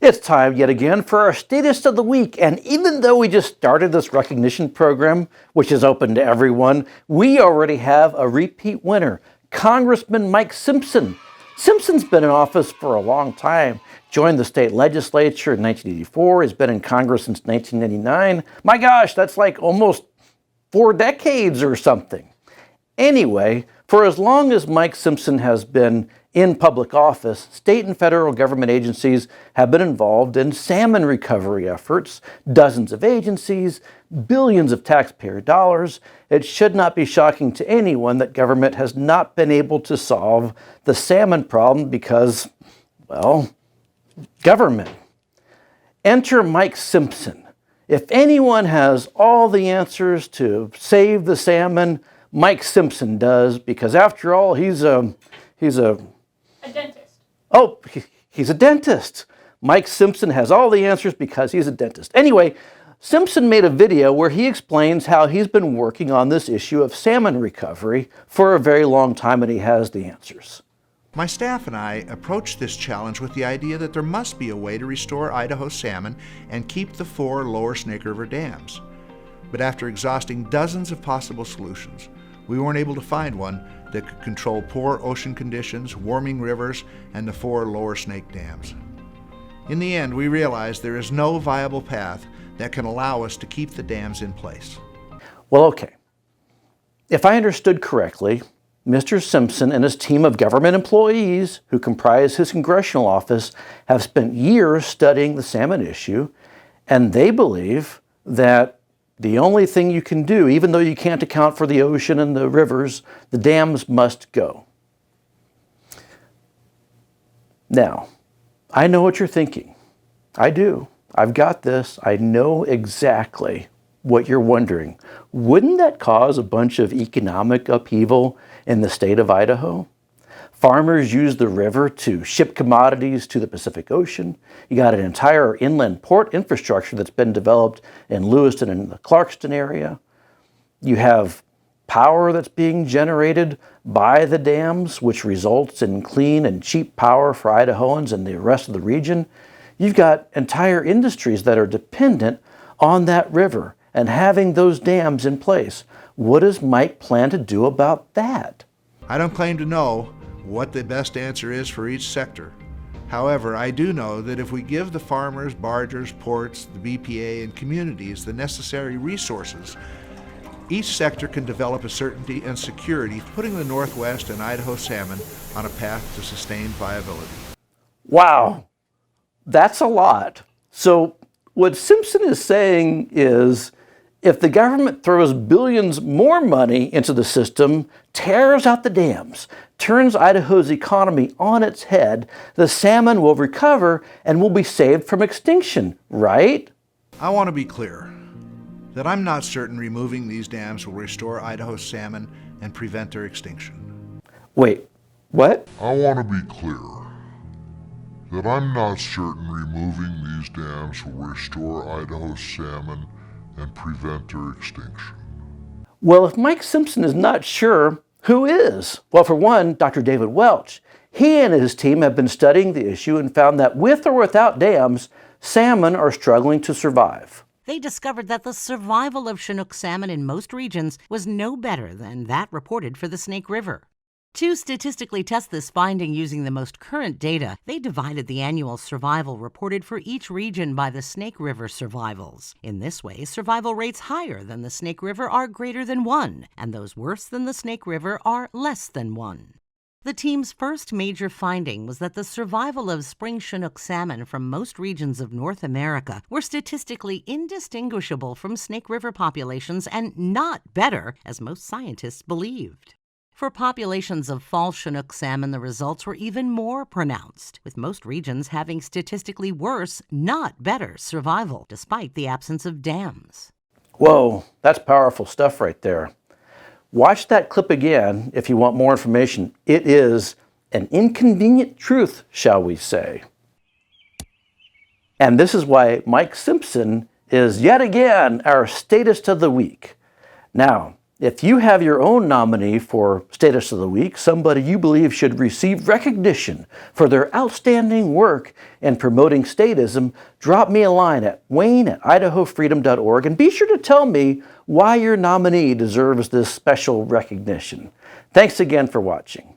It's time yet again for our Statist of the Week, and even though we just started this recognition program, which is open to everyone, we already have a repeat winner, Congressman Mike Simpson. Simpson's been in office for a long time, joined the state legislature in 1984, has been in Congress since 1999. My gosh, that's like almost 4 decades or something. Anyway, for as long as Mike Simpson has been in public office, state and federal government agencies have been involved in salmon recovery efforts, dozens of agencies, billions of taxpayer dollars. It should not be shocking to anyone that government has not been able to solve the salmon problem because, well, government. Enter Mike Simpson. If anyone has all the answers to save the salmon, Mike Simpson does, because after all, he's a dentist. Oh, he's a dentist. Mike Simpson has all the answers because he's a dentist. Anyway, Simpson made a video where he explains how he's been working on this issue of salmon recovery for a very long time, and he has the answers. My staff and I approached this challenge with the idea that there must be a way to restore Idaho salmon and keep the 4 lower Snake River dams. But after exhausting dozens of possible solutions, we weren't able to find one that could control poor ocean conditions, warming rivers, and the 4 lower Snake dams. In the end, we realized there is no viable path that can allow us to keep the dams in place. Well, okay. If I understood correctly, Mr. Simpson and his team of government employees who comprise his congressional office have spent years studying the salmon issue, and they believe that the only thing you can do, even though you can't account for the ocean and the rivers, the dams must go. Now, I know what you're thinking. I do. I've got this. I know exactly what you're wondering. Wouldn't that cause a bunch of economic upheaval in the state of Idaho? Farmers use the river to ship commodities to the Pacific Ocean. You got an entire inland port infrastructure that's been developed in Lewiston and the Clarkston area. You have power that's being generated by the dams, which results in clean and cheap power for Idahoans and the rest of the region. You've got entire industries that are dependent on that river and having those dams in place. What does Mike plan to do about that? I don't claim to know what the best answer is for each sector. However, I do know that if we give the farmers, bargers, ports, the BPA, and communities the necessary resources, each sector can develop a certainty and security, putting the Northwest and Idaho salmon on a path to sustained viability. Wow, that's a lot. So what Simpson is saying is, if the government throws billions more money into the system, tears out the dams, turns Idaho's economy on its head, the salmon will recover and will be saved from extinction, right? I want to be clear that I'm not certain removing these dams will restore Idaho's salmon and prevent their extinction. Wait, what? I want to be clear that I'm not certain removing these dams will restore Idaho's salmon and prevent their extinction. Well, if Mike Simpson is not sure, who is? Well, for one, Dr. David Welch. He and his team have been studying the issue and found that with or without dams, salmon are struggling to survive. They discovered that the survival of Chinook salmon in most regions was no better than that reported for the Snake River. To statistically test this finding using the most current data, they divided the annual survival reported for each region by the Snake River survivals. In this way, survival rates higher than the Snake River are greater than 1, and those worse than the Snake River are less than 1. The team's first major finding was that the survival of spring Chinook salmon from most regions of North America were statistically indistinguishable from Snake River populations and not better, as most scientists believed. For populations of fall Chinook salmon, the results were even more pronounced, with most regions having statistically worse, not better, survival, despite the absence of dams. Whoa, that's powerful stuff right there. Watch that clip again if you want more information. It is an inconvenient truth, shall we say. And this is why Mike Simpson is yet again our Statist of the Week. Now, If you have your own nominee for Statist of the Week, somebody you believe should receive recognition for their outstanding work in promoting statism, drop me a line at wayne@idahofreedom.org and be sure to tell me why your nominee deserves this special recognition. Thanks again for watching.